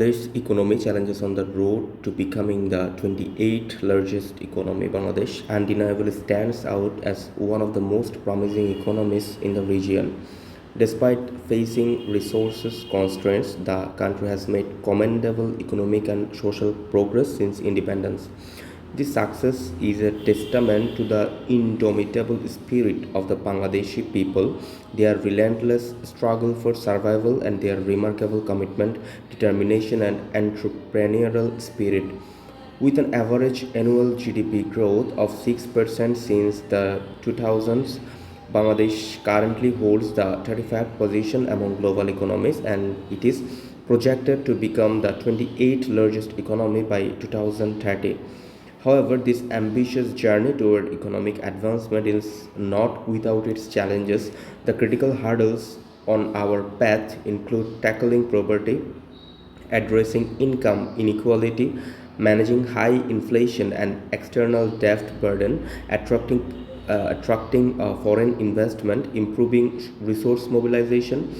Bangladesh's economy challenges on the road to becoming the 28th largest economy. Bangladesh undeniably stands out as one of the most promising economies in the region. Despite facing resources constraints, the country has made commendable economic and social progress since independence. This success is a testament to the indomitable spirit of the Bangladeshi people, their relentless struggle for survival, and their remarkable commitment, determination, and entrepreneurial spirit. With an average annual GDP growth of 6% since the 2000s, Bangladesh currently holds the 35th position among global economies, and it is projected to become the 28th largest economy by 2030. However, this ambitious journey toward economic advancement is not without its challenges. The critical hurdles on our path include tackling poverty, addressing income inequality, managing high inflation and external debt burden, attracting foreign investment, improving resource mobilization,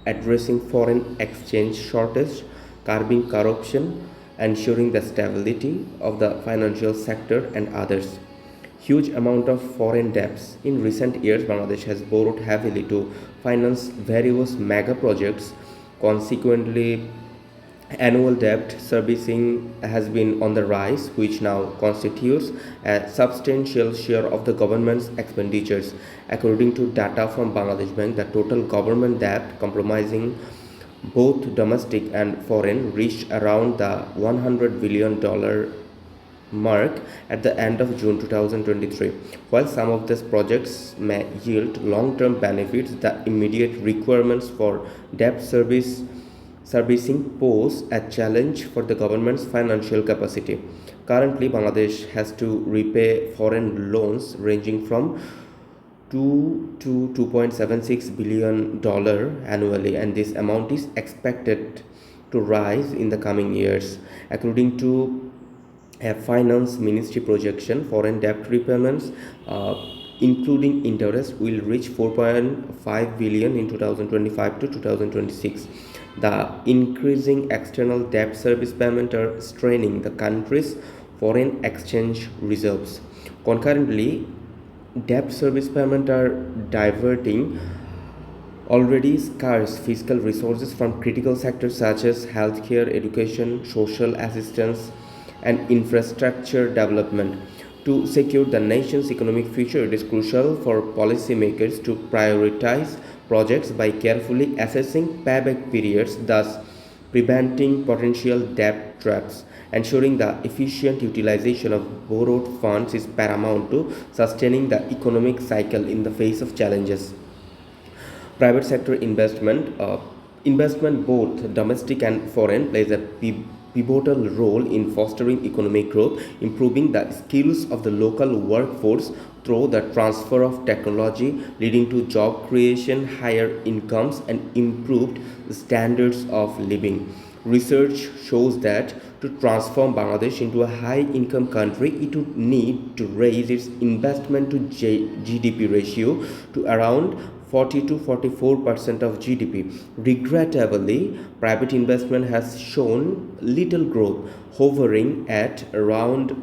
addressing foreign exchange shortage, curbing corruption, ensuring the stability of the financial sector, and others. Huge amount of foreign debts. In recent years, Bangladesh has borrowed heavily to finance various mega projects. Consequently, annual debt servicing has been on the rise, which now constitutes a substantial share of the government's expenditures. According to data from Bangladesh Bank, the total government debt, comprising both domestic and foreign, reached around the $100 billion mark at the end of June 2023. While some of these projects may yield long-term benefits, the immediate requirements for debt servicing pose a challenge for the government's financial capacity. Currently, Bangladesh has to repay foreign loans ranging from 2 to 2.76 billion annually, and this amount is expected to rise in the coming years. According to a finance ministry projection, foreign debt repayments, including interest, will reach 4.5 billion in 2025 to 2026. The increasing external debt service payment are straining the country's foreign exchange reserves. Concurrently, debt service payment are diverting already scarce fiscal resources from critical sectors such as healthcare, education, social assistance, and infrastructure development. To secure the nation's economic future, it is crucial for policymakers to prioritize projects by carefully assessing payback periods, thus preventing potential debt traps. Ensuring the efficient utilization of borrowed funds is paramount to sustaining the economic cycle in the face of challenges. Private sector investment, both domestic and foreign, plays a pivotal role in fostering economic growth, improving the skills of the local workforce through the transfer of technology, leading to job creation, higher incomes, and improved standards of living. Research shows that to transform Bangladesh into a high income country, it would need to raise its investment to GDP ratio to around 40 to 44% of GDP. Regrettably, private investment has shown little growth, hovering at around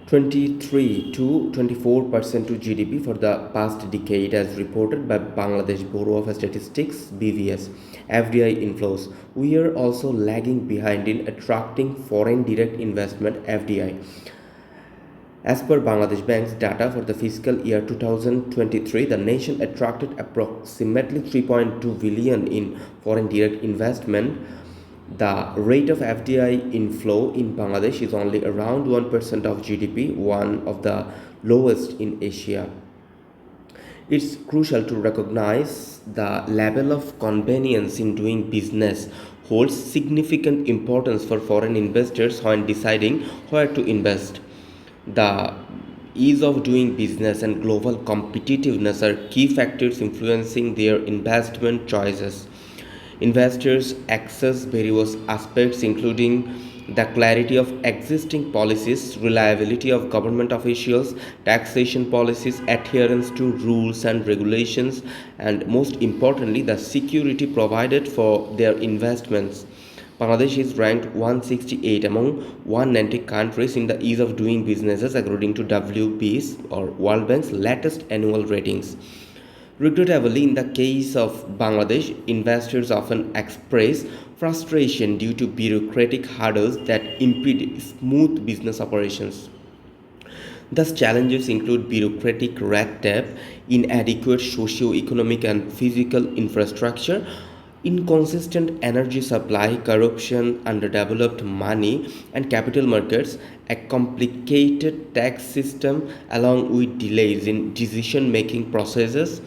23 to 24% to GDP for the past decade, as reported by Bangladesh Bureau of Statistics (BVS). FDI inflows. We are also lagging behind in attracting foreign direct investment (FDI). As per Bangladesh Bank's data for the fiscal year 2023, the nation attracted approximately 3.2 billion in foreign direct investment. The rate of FDI inflow in Bangladesh is only around 1% of GDP, one of the lowest in Asia. It's crucial to recognize the level of convenience in doing business holds significant importance for foreign investors when deciding where to invest. The ease of doing business and global competitiveness are key factors influencing their investment choices. Investors access various aspects including the clarity of existing policies, reliability of government officials, taxation policies, adherence to rules and regulations, and most importantly, the security provided for their investments. Bangladesh is ranked 168 among 190 countries in the ease of doing businesses according to WB's or World Bank's latest annual ratings. Regrettably, in the case of Bangladesh, investors often express frustration due to bureaucratic hurdles that impede smooth business operations. Thus, challenges include bureaucratic red tape, inadequate socio-economic and physical infrastructure, inconsistent energy supply, corruption, underdeveloped money and capital markets, a complicated tax system, along with delays in decision making processes.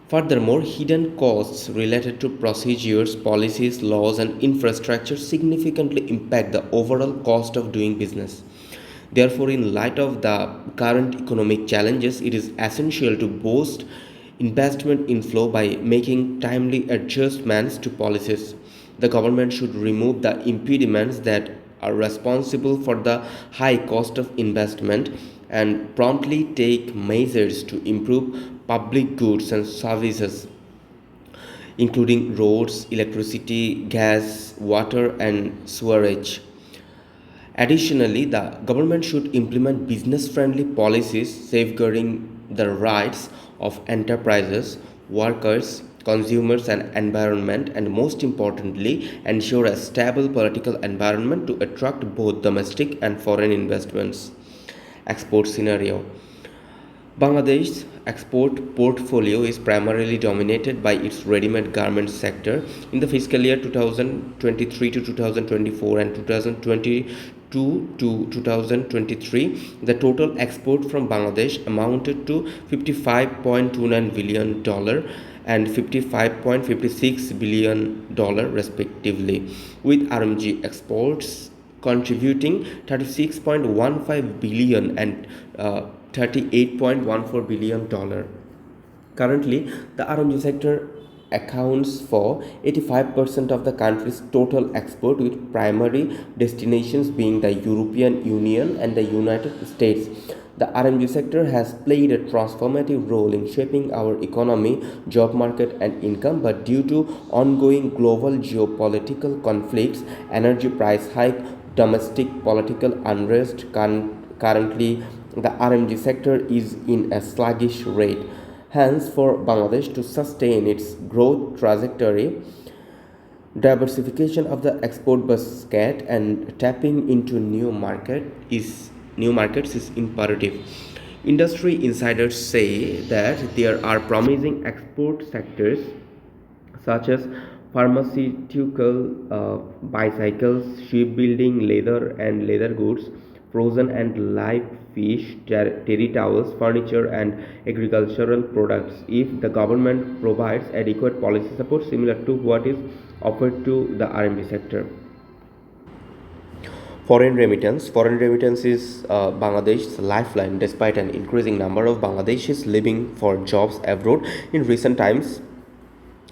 Furthermore, hidden costs related to procedures, policies, laws, and infrastructure significantly impact the overall cost of doing business. Therefore, in light of the current economic challenges, it is essential to boost investment inflow by making timely adjustments to policies. The government should remove the impediments that are responsible for the high cost of investment and promptly take measures to improve public goods and services including roads, electricity, gas, water, and sewerage. Additionally, the government should implement business friendly policies safeguarding the rights of enterprises, workers, consumers, and environment, and most importantly, ensure a stable political environment to attract both domestic and foreign investments. Export scenario. Bangladesh's export portfolio is primarily dominated by its ready-made garments sector. In the fiscal year 2023 to 2024 and 2022 to 2023, the total export from Bangladesh amounted to $55.29 billion and $55.56 billion respectively, with RMG exports contributing 36.15 billion and 38.14 billion dollar. Currently, the RMG sector accounts for 85% of the country's total export, with primary destinations being the European Union and the United States. The RMG sector has played a transformative role in shaping our economy, job market, and income, but due to ongoing global geopolitical conflicts, energy price hike, domestic political unrest, currently the RMG sector is in a sluggish rate. Hence, for Bangladesh to sustain its growth trajectory, diversification of the export basket and tapping into new markets is imperative. Industry insiders say that there are promising export sectors such as pharmaceutical, bicycles, shipbuilding, leather and leather goods, frozen and live fish, terry towels, furniture, and agricultural products. If the government provides adequate policy support similar to what is offered to the RMB sector. Foreign remittance is Bangladesh's lifeline. Despite an increasing number of Bangladeshis living for jobs abroad in recent times,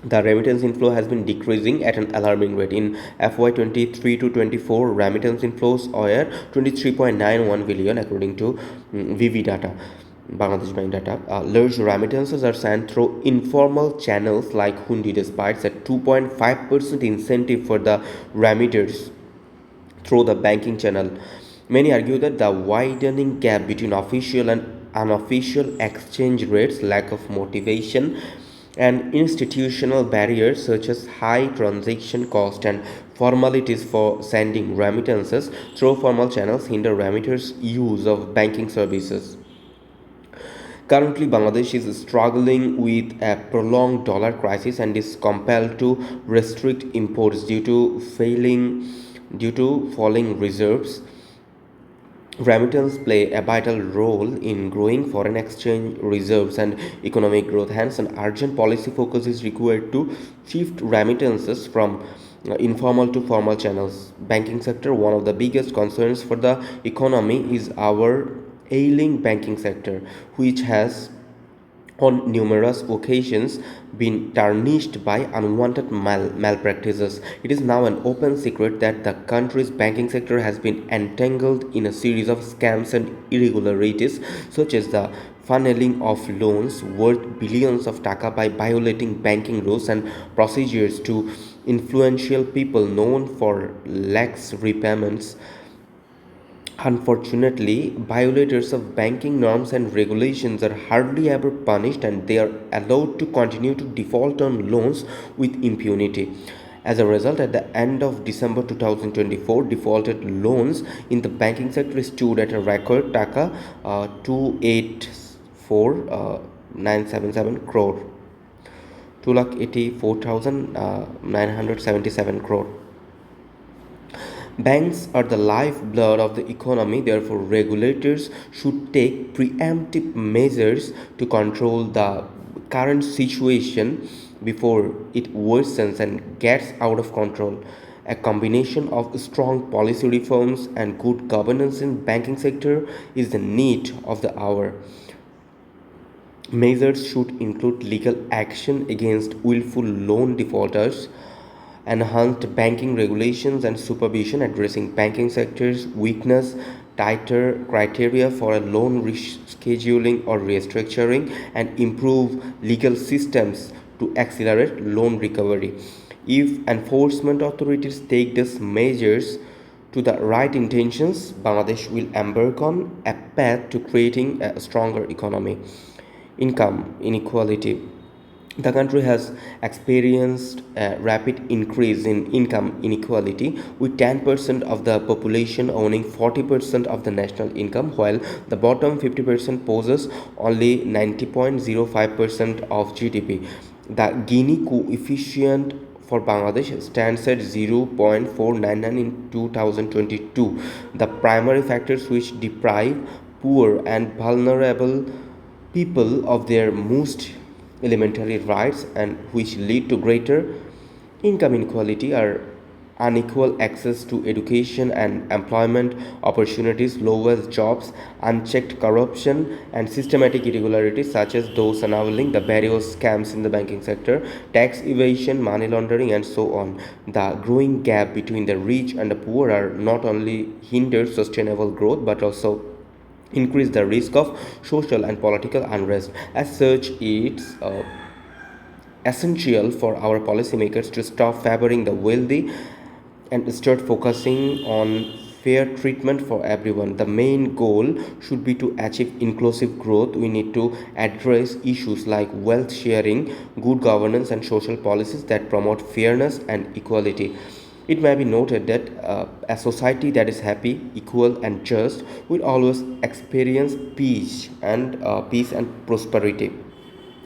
the remittance inflow has been decreasing at an alarming rate. In FY 23 to 24, remittance inflows were 23.91 billion according to Viva data. Bangladesh Bank data. Large remittances are sent through informal channels like Hundi, despite a 2.5% incentive for the remitters through the banking channel. Many argue that the widening gap between official and unofficial exchange rates, lack of motivation, and institutional barriers such as high transaction cost and formalities for sending remittances through formal channels hinder remitters' use of banking services. Currently, Bangladesh is struggling with a prolonged dollar crisis and is compelled to restrict imports due to falling reserves. Remittance play a vital role in growing foreign exchange reserves and economic growth. Hence, an urgent policy focus is required to shift remittances from informal to formal channels. Banking sector, one of the biggest concerns for the economy is our ailing banking sector, which has on numerous occasions been tarnished by unwanted malpractices. It is now an open secret that the country's banking sector has been entangled in a series of scams and irregularities, such as the funneling of loans worth billions of taka by violating banking rules and procedures to influential people known for lax repayments. Unfortunately, violators of banking norms and regulations are hardly ever punished and they are allowed to continue to default on loans with impunity. As a result, at the end of December 2024, defaulted loans in the banking sector stood at a record taka 284,977 crore. 2,84,977 crore. Banks are the lifeblood of the economy, therefore, regulators should take preemptive measures to control the current situation before it worsens and gets out of control. A combination of strong policy reforms and good governance in banking sector is the need of the hour. Measures should include legal action against willful loan defaulters, enhanced banking regulations and supervision addressing banking sector's weakness, tighter criteria for a loan rescheduling or restructuring, and improve legal systems to accelerate loan recovery. If enforcement authorities take these measures to the right intentions, Bangladesh will embark on a path to creating a stronger economy. Income inequality. The country has experienced a rapid increase in income inequality, with 10% of the population owning 40% of the national income, while the bottom 50% possess only 90.05% of GDP. The Gini coefficient for Bangladesh stands at 0.499 in 2022. The primary factors which deprive poor and vulnerable people of their most elementary rights and which lead to greater income inequality are unequal access to education and employment opportunities, low wage jobs, unchecked corruption, and systematic irregularities such as those unraveling the various scams in the banking sector, tax evasion, money laundering, and so on. The growing gap between the rich and the poor are not only hinder sustainable growth but also increase the risk of social and political unrest. As such, it's essential for our policymakers to stop favoring the wealthy and start focusing on fair treatment for everyone. The main goal should be to achieve inclusive growth. We need to address issues like wealth sharing, good governance, and social policies that promote fairness and equality. It may be noted that a society that is happy, equal, and just will always experience peace and prosperity.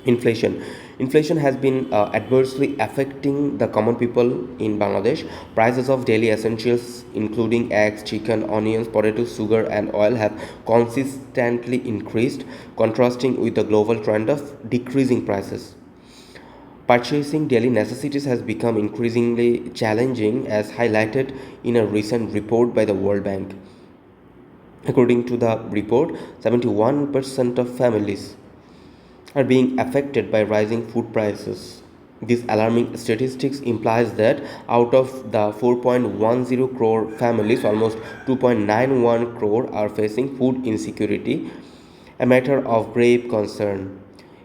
Inflation. Inflation has been adversely affecting the common people in Bangladesh. Prices of daily essentials, including eggs, chicken, onions, potatoes, sugar, and oil, have consistently increased, contrasting with the global trend of decreasing prices. Purchasing daily necessities has become increasingly challenging, as highlighted in a recent report by the World Bank. According to the report, 71% of families are being affected by rising food prices. This alarming statistics implies that out of the 4.10 crore families, almost 2.91 crore are facing food insecurity, a matter of grave concern.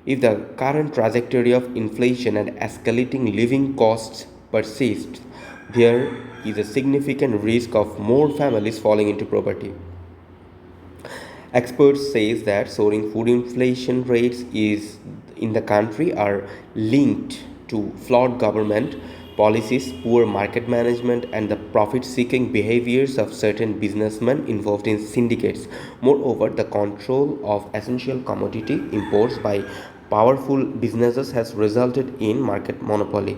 If the current trajectory of inflation and escalating living costs persists, there is a significant risk of more families falling into poverty. Experts say that soaring food inflation rates is in the country are linked to flawed government policies, poor market management, and the profit-seeking behaviors of certain businessmen involved in syndicates. Moreover, the control of essential commodity imports by powerful businesses has resulted in market monopoly.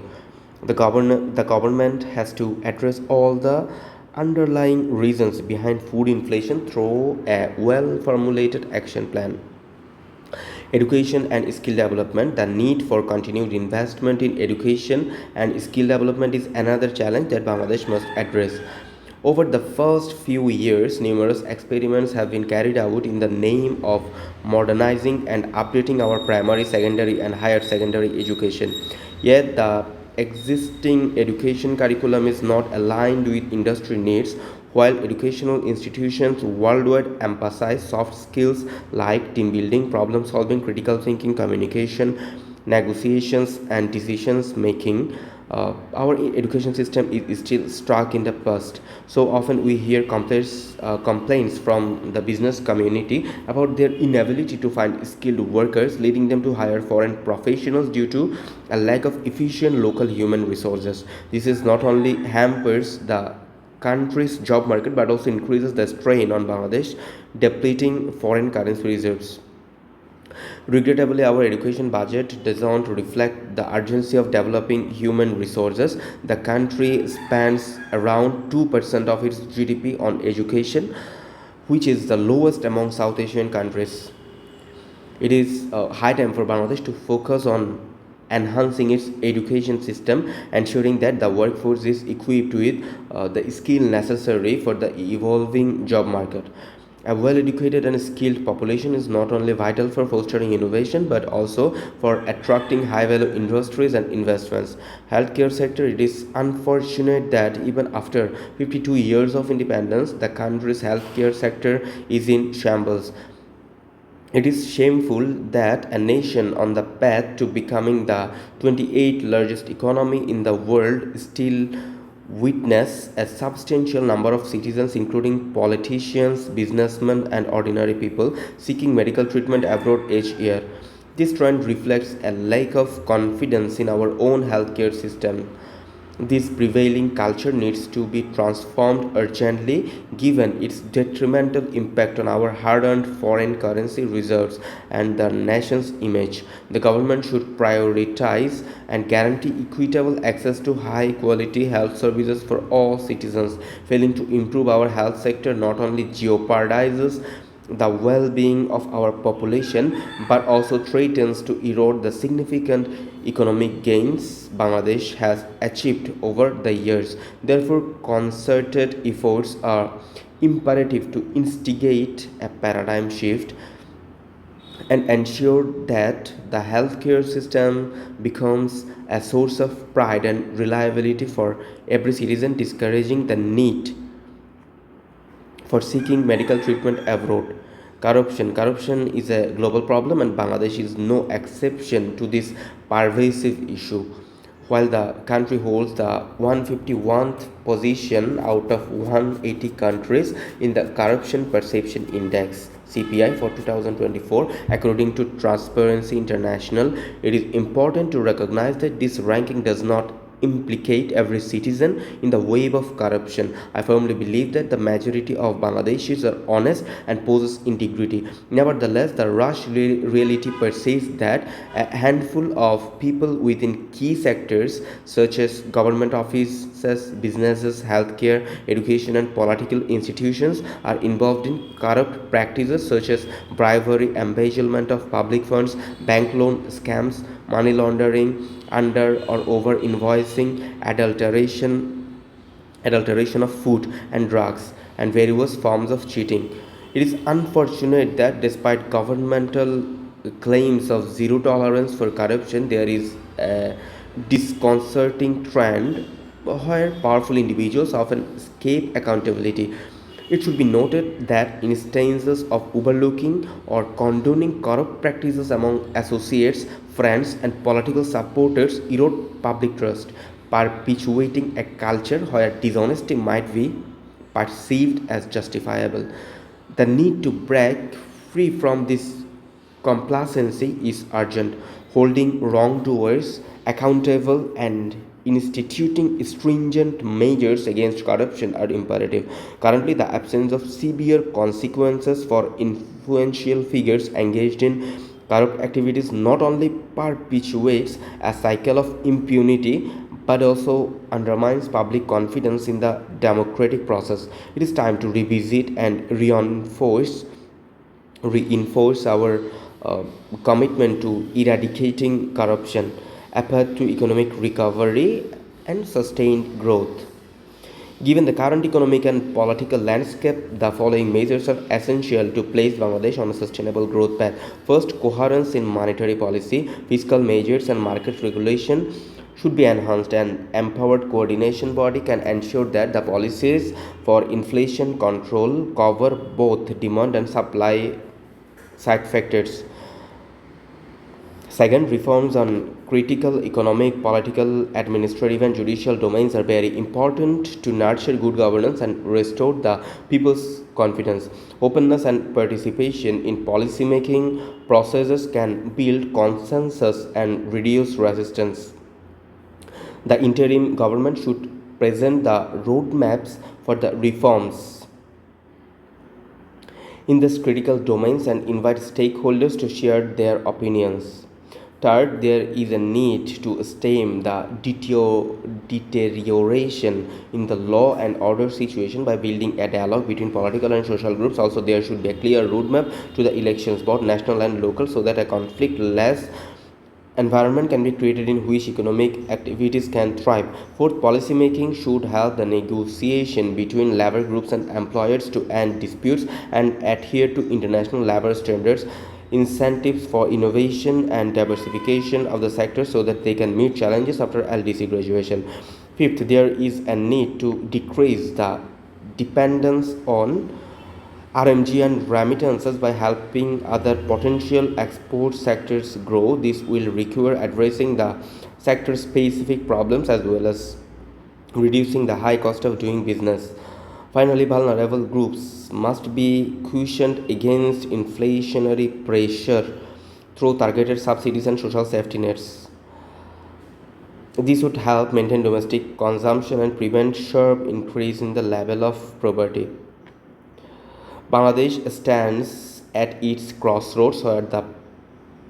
The government has to address all the underlying reasons behind food inflation through a well formulated action plan. Education and skill development. The need for continued investment in education and skill development is another challenge that Bangladesh must address. Over the first few years, numerous experiments have been carried out in the name of modernizing and updating our primary, secondary, and higher secondary education. Yet, the existing education curriculum is not aligned with industry needs, while educational institutions worldwide emphasize soft skills like team building, problem solving, critical thinking, communication, negotiations, and decisions making. Our education system is still stuck in the past. So often we hear complaints from the business community about their inability to find skilled workers, leading them to hire foreign professionals due to a lack of efficient local human resources. This is not only hampers the country's job market but also increases the strain on Bangladesh, depleting foreign currency reserves. Regrettably, our education budget does not reflect the urgency of developing human resources. The country spends around 2% of its GDP on education, which is the lowest among South Asian countries. It is high time for Bangladesh to focus on enhancing its education system, ensuring that the workforce is equipped with the skill necessary for the evolving job market. A well educated and skilled population is not only vital for fostering innovation but also for attracting high value industries and investments. Healthcare sector, it is unfortunate that even after 52 years of independence, the country's healthcare sector is in shambles. It is shameful that a nation on the path to becoming the 28th largest economy in the world still witness a substantial number of citizens, including politicians, businessmen, and ordinary people, seeking medical treatment abroad each year. This trend reflects a lack of confidence in our own healthcare system. This prevailing culture needs to be transformed urgently given its detrimental impact on our hard earned foreign currency reserves and the nation's image. The government should prioritize and guarantee equitable access to high quality health services for all citizens. Failing to improve our health sector not only jeopardizes the well being of our population but also threatens to erode the significant economic gains Bangladesh has achieved over the years. Therefore, concerted efforts are imperative to instigate a paradigm shift and ensure that the healthcare system becomes a source of pride and reliability for every citizen, discouraging the need for seeking medical treatment abroad. Corruption is a global problem, and Bangladesh is no exception to this pervasive issue. While the country holds the 151st position out of 180 countries in the Corruption Perception Index CPI for 2024, according to Transparency International, it is important to recognize that this ranking does not implicate every citizen in the wave of corruption. I firmly believe that the majority of Bangladeshis are honest and possess integrity. Nevertheless, the rush reality persists that a handful of people within key sectors such as government offices, businesses, healthcare, education, and political institutions are involved in corrupt practices such as bribery, embezzlement of public funds, bank loan scams, money laundering, under or over invoicing, adulteration of food and drugs, and various forms of cheating. It is unfortunate that despite governmental claims of zero tolerance for corruption, there is a disconcerting trend where powerful individuals often escape accountability. It should be noted that instances of overlooking or condoning corrupt practices among associates, friends, and political supporters erode public trust, perpetuating a culture where dishonesty might be perceived as justifiable. The need to break free from this complacency is urgent. Holding wrongdoers accountable and instituting stringent measures against corruption are imperative. Currently, the absence of severe consequences for influential figures engaged in corrupt activities not only perpetuates a cycle of impunity but also undermines public confidence in the democratic process. It is time to revisit and reinforce our uh, commitment to eradicating corruption, a path to economic recovery and sustained growth. Given the current economic and political landscape, the following measures are essential to place Bangladesh on a sustainable growth path. First, coherence in monetary policy, fiscal measures, and market regulation should be enhanced. An empowered coordination body can ensure that the policies for inflation control cover both demand and supply side factors. Second, reforms on critical economic, political, administrative, and judicial domains are very important to nurture good governance and restore the people's confidence. Openness and participation in policy-making processes can build consensus and reduce resistance. The interim government should present the roadmaps for the reforms in these critical domains and invite stakeholders to share their opinions. Third, there is a need to stem the deterioration in the law and order situation by building a dialogue between political and social groups. Also, there should be a clear roadmap to the elections, both national and local, so that a conflict less environment can be created in which economic activities can thrive. Fourth, policymaking should help the negotiation between labor groups and employers to end disputes and adhere to international labor standards. Incentives for innovation and diversification of the sector so that they can meet challenges after LDC graduation. Fifth, there is a need to decrease the dependence on RMG and remittances by helping other potential export sectors grow. This will require addressing the sector specific problems as well as reducing the high cost of doing business. Finally, vulnerable groups must be cushioned against inflationary pressure through targeted subsidies and social safety nets. This would help maintain domestic consumption and prevent sharp increase in the level of poverty. Bangladesh stands at its crossroads where the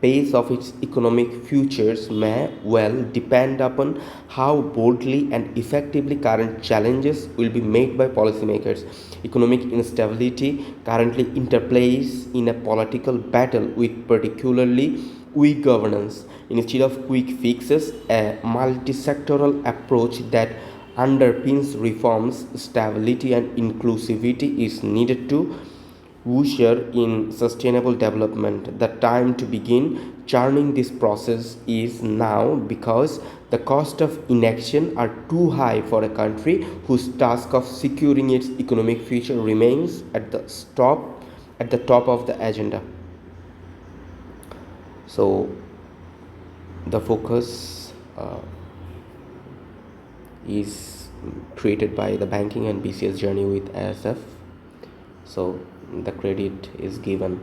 pace of its economic futures may well depend upon how boldly and effectively current challenges will be met by policymakers. Economic instability currently interplays in a political battle with particularly weak governance. Instead of quick fixes, a multi-sectoral approach that underpins reforms, stability, and inclusivity is needed to usher in sustainable development. The time to begin churning this process is now because the cost of inaction are too high for a country whose task of securing its economic future remains at the top of the agenda. So the focus is created by the banking and BCS journey with ASF. So the credit is given